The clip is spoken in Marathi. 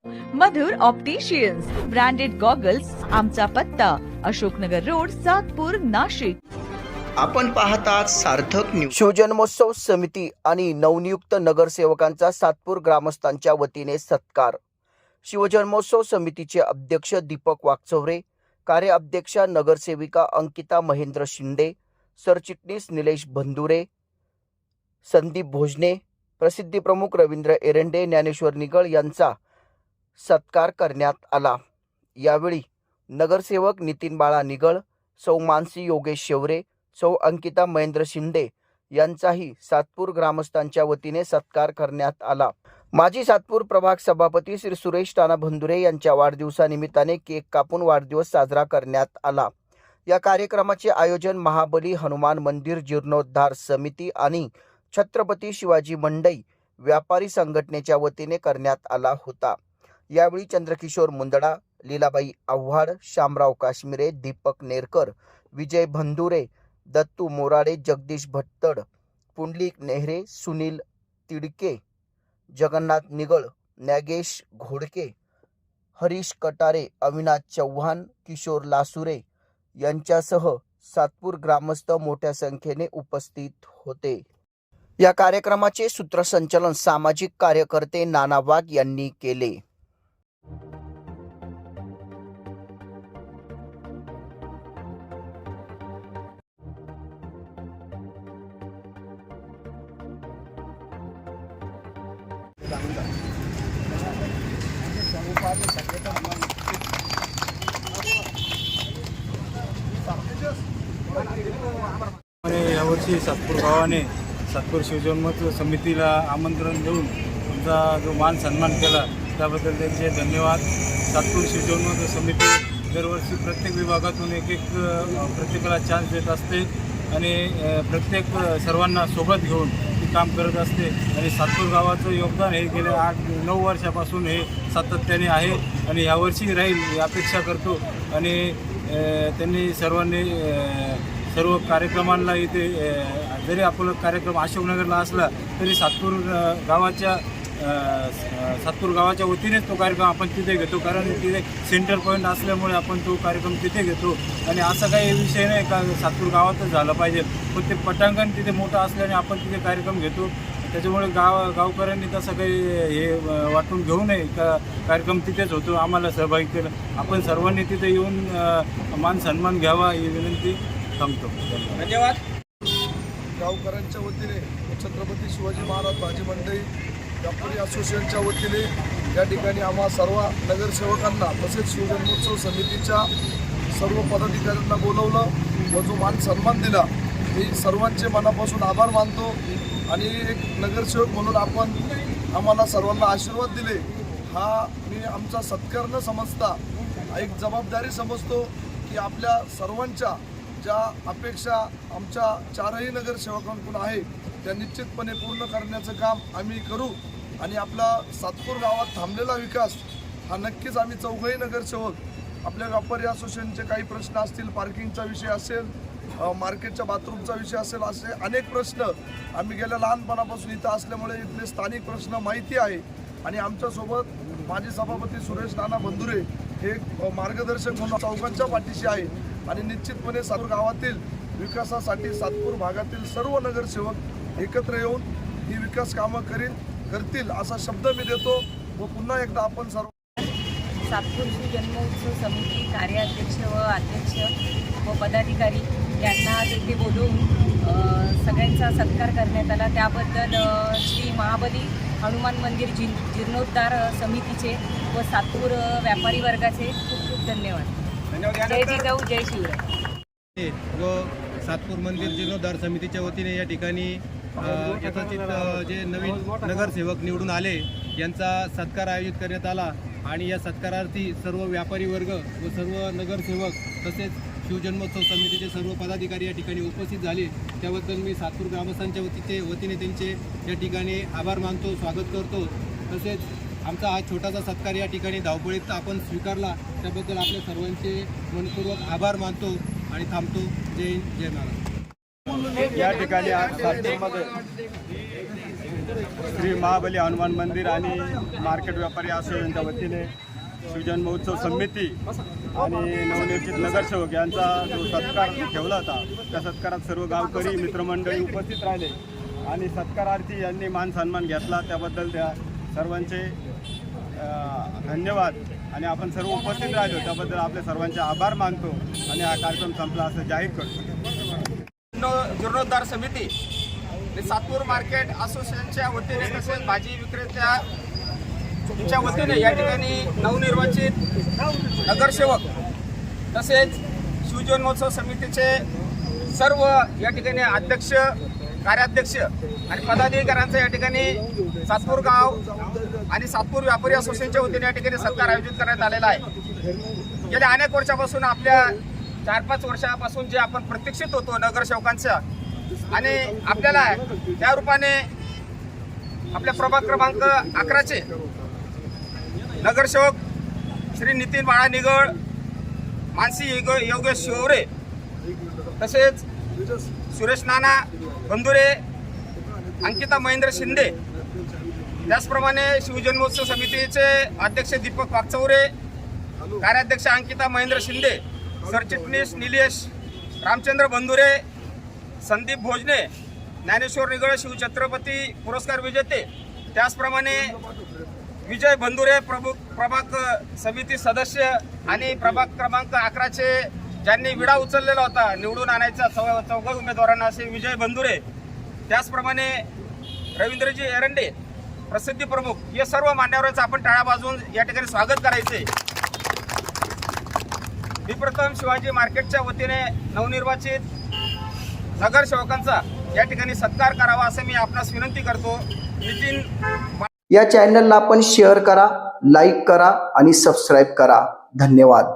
मधुर ऑप्टिशियन्स ब्रँडेड गॉगल्स, आमचा पत्ता अशोकनगर रोड, सातपूर, नाशिक. आपण पाहतात सार्थक न्यूज. शिवजन्मोत्सव समिती आणि नवनियुक्त नगरसेवकांचा सातपूर ग्रामस्थांच्या वतीने सत्कार. शिवजन्मोत्सव समितीचे अध्यक्ष दीपक वाकचौरे, कार्याध्यक्षा नगरसेविका अंकिता महेंद्र शिंदे, सरचिटणीस निलेश बंधुरे, संदीप भोजने, प्रसिद्धी प्रमुख रवींद्र एरंडे, ज्ञानेश्वर निगळ यांचा सत्कार करण्यात आला. यावेळी नगरसेवक नितीन बाळा निगळ, सौ मानसी योगेश शेवरे, सौ अंकिता महेंद्र शिंदे यांचाही सातपूर ग्रामस्थांच्या वतीने सत्कार करण्यात आला. माजी सातपूर प्रभाग सभापती श्री सुरेश टाना बंधुरे यांच्या वाढदिवसानिमित्ताने केक कापून वाढदिवस साजरा करण्यात आला. या कार्यक्रमाचे आयोजन महाबली हनुमान मंदिर जीर्णोद्धार समिती आणि छत्रपती शिवाजी मंडई व्यापारी संघटनेच्या वतीने करण्यात आला होता. यावेळी चंद्रकिशोर मुंदडा, लीलाबाई आव्हाड, शामराव काश्मीरे, दीपक नेरकर, विजय बंधुरे, दत्तू मोराडे, जगदीश भट्टड, पुंडलिक नेहरे, सुनील तिडके, जगन्नाथ निगळ, नागेश घोडके, हरीश कटारे, अविनाश चव्हाण, किशोर लासुरे यांच्यासह सातपूर ग्रामस्थ मोठ्या संख्येने उपस्थित होते. या कार्यक्रमाचे सूत्रसंचालन सामाजिक कार्यकर्ते नाना वाघ यांनी केले. यावर्षी सातपूर गावाने सातपूर शिवजन्मोत्सव समितीला आमंत्रण देऊन आमचा जो मान सन्मान केला त्याबद्दल त्यांचे धन्यवाद. सातपूर शिवजन्मोत्सव समिती दरवर्षी प्रत्येक विभागातून एक प्रत्येकाला चान्स देत असते आणि प्रत्येक सर्वांना सोबत घेऊन ती काम करत असते आणि सातपूर गावाचं योगदान हे गेल्या 8-9 वर्षापासून हे सातत्याने आहे आणि यावर्षी राहील ही अपेक्षा करतो. आणि त्यांनी सर्वांनी सर्व कार्यक्रमांना इथे जरी आपला कार्यक्रम अशोकनगरला असला तरी सातपूर गावाच्या वतीनेच तो कार्यक्रम आपण तिथे घेतो, कारण तिथे सेंटर पॉईंट असल्यामुळे आपण तो कार्यक्रम तिथे घेतो. आणि असा काही विषय नाही का सातपूर गावातच झाला पाहिजे, पण ते पटांगण तिथे मोठं असल्याने आपण तिथे कार्यक्रम घेतो. त्याच्यामुळे गावकऱ्यांनी तसं काही हे वाटून घेऊ नये का कार्यक्रम तिथेच होतो, आम्हाला सहभागी केलं. आपण सर्वांनी तिथे येऊन मान सन्मान घ्यावा ही विनंती थांबतो. धन्यवाद. गावकऱ्यांच्या वतीने छत्रपती शिवाजी महाराज भाजी मंडई व्यापारी असोसिएशनच्या वतीने या ठिकाणी आम्हा सर्व नगरसेवकांना तसेच शिवजन्मोत्सव समितीच्या सर्व पदाधिकाऱ्यांना बोलवलं व जो मान सन्मान दिला मी सर्वांचे मनापासून आभार मानतो. आणि एक नगरसेवक म्हणून आपण आम्हाला सर्वांना आशीर्वाद दिले हा मी आमचा सत्कार न समजता एक जबाबदारी समजतो की आपल्या सर्वांच्या ज्या अपेक्षा आमच्या 4ही नगरसेवकांकडून आहे त्या निश्चितपणे पूर्ण करण्याचं काम आम्ही करू. आणि आपला सातपूर गावात थांबलेला विकास हा नक्कीच आम्ही 4ही नगरसेवक आपल्या व्यापारी असोसिएशनचे काही प्रश्न असतील, पार्किंगचा विषय असेल, मार्केटच्या बाथरूमचा विषय असेल, असे अनेक प्रश्न आम्ही गेल्या लहानपणापासून इथं असल्यामुळे इथले स्थानिक प्रश्न माहिती आहे. आणि आमच्यासोबत माजी सभापती सुरेश टाना बंधुरे हे मार्गदर्शक म्हणून चौघांच्या पाठीशी आहे. आणि निश्चितपणे सातपूर गावातील विकासासाठी सातपूर भागातील सर्व नगरसेवक एकत्र येऊन ही विकास कामं करतील असा शब्द मी देतो. व पुन्हा एकदा आपण सर्व सातपूर शिवजन्मोत्सव समिती कार्याध्यक्ष व अध्यक्ष व पदाधिकारी यांना तेथे बोलवून सगळ्यांचा सत्कार करण्यात आला. त्याबद्दल श्री महाबली हनुमान मंदिर जीर्णोद्धार समितीचे व सातपूर व्यापारी वर्गाचे खूप खूप धन्यवाद. जय जिजाऊ, जय शिवराय. व सातपूर मंदिर जीर्णोद्धार समितीच्या वतीने या ठिकाणी यथाचित जे नवीन नगरसेवक निवडून आले यांचा सत्कार आयोजित करण्यात आला. आणि या सत्कारार्थी सर्व व्यापारी वर्ग व सर्व नगरसेवक तसेच शिवजन्मोत्सव समितीचे सर्व पदाधिकारी या ठिकाणी उपस्थित झाले. त्याबद्दल मी सातपूर ग्रामस्थांच्या वतीने त्यांचे या ठिकाणी आभार मानतो, स्वागत करतो. तसेच आमचा हा छोटासा सत्कार या ठिकाणी धावपळीत आपण स्वीकारला त्याबद्दल आपल्या सर्वांचे मनपूर्वक आभार मानतो आणि थांबतो. जय हिंद, जय महाराष्ट्र. या ठिकाणी आज सातपूरमध्ये श्री महाबली हनुमान मंदिर आणि मार्केट व्यापारी असोसिएशनच्या वतीने शिवजन्मोत्सव समिती आणि नवनिर्मित नगरसेवक यांचा जो सत्कार ठेवला होता, त्या सत्कारात सर्व गावकरी मित्रमंडळी उपस्थित राहिले आणि सत्कारार्थी यांनी मान सन्मान घेतला, त्याबद्दल त्या सर्वांचे धन्यवाद. आणि आपण सर्व उपस्थित राहिलो त्याबद्दल आपल्या सर्वांचे आभार मानतो आणि हा कार्यक्रम संपला असं जाहीर करतो. जीर्णोद्धार समिती सातपूर मार्केट असोसिएशनच्या वतीने तसेच भाजी विक्रेत्यांच्या वतीने या ठिकाणी नवनिर्वाचित नगरसेवक तसेच शिवजन्मोत्सव समितीचे सर्व या ठिकाणी अध्यक्ष, कार्याध्यक्ष आणि पदाधिकाऱ्यांचा या ठिकाणी सातपूर गाव आणि सातपूर व्यापारी असोसिएशनच्या वतीने या ठिकाणी सत्कार आयोजित करण्यात आलेला आहे. गेल्या अनेक वर्षापासून आपल्या 4-5 वर्षापासून जे आपण प्रतीक्षित होतो नगरसेवकांच्या, आणि आपल्याला त्या रूपाने आपल्या प्रभाग क्रमांक 11चे नगरसेवक श्री नितीन बाळा निगळ, मानसी योगेश शिवरे तसेच सुरेश नाना बंधुरे, अंकिता महेंद्र शिंदे, त्याचप्रमाणे शिवजन्मोत्सव समितीचे अध्यक्ष दीपक वागचौरे, कार्याध्यक्ष अंकिता महेंद्र शिंदे, सरचिटणीस निलेश रामचंद्र बंधुरे, संदीप भोजने, ज्ञानेश्वर निगळ शिवछत्रपती पुरस्कार विजेते, त्याचप्रमाणे विजय बंधुरे प्रभाग समिती सदस्य आणि प्रभाग क्रमांक 11चे ज्यांनी विडा उचललेला होता निवडून आणायचा चौघा उमेदवारांना असे विजय बंधुरे, त्याचप्रमाणे रवींद्रजी एरंडे प्रसिद्धी प्रमुख, हे सर्व मान्यवरांचं आपण टाळ्या वाजवून या ठिकाणी स्वागत करायचे. मी प्रथम शिवाजी मार्केटच्या वतीने नवनिर्वाचित नगरसेवकांचा या ठिकाणी सत्कार करावा असं मी आपणास विनंती करतो. नितीन या चॅनलला आपण शेअर करा, लाईक करा आणि सबस्क्राईब करा. धन्यवाद.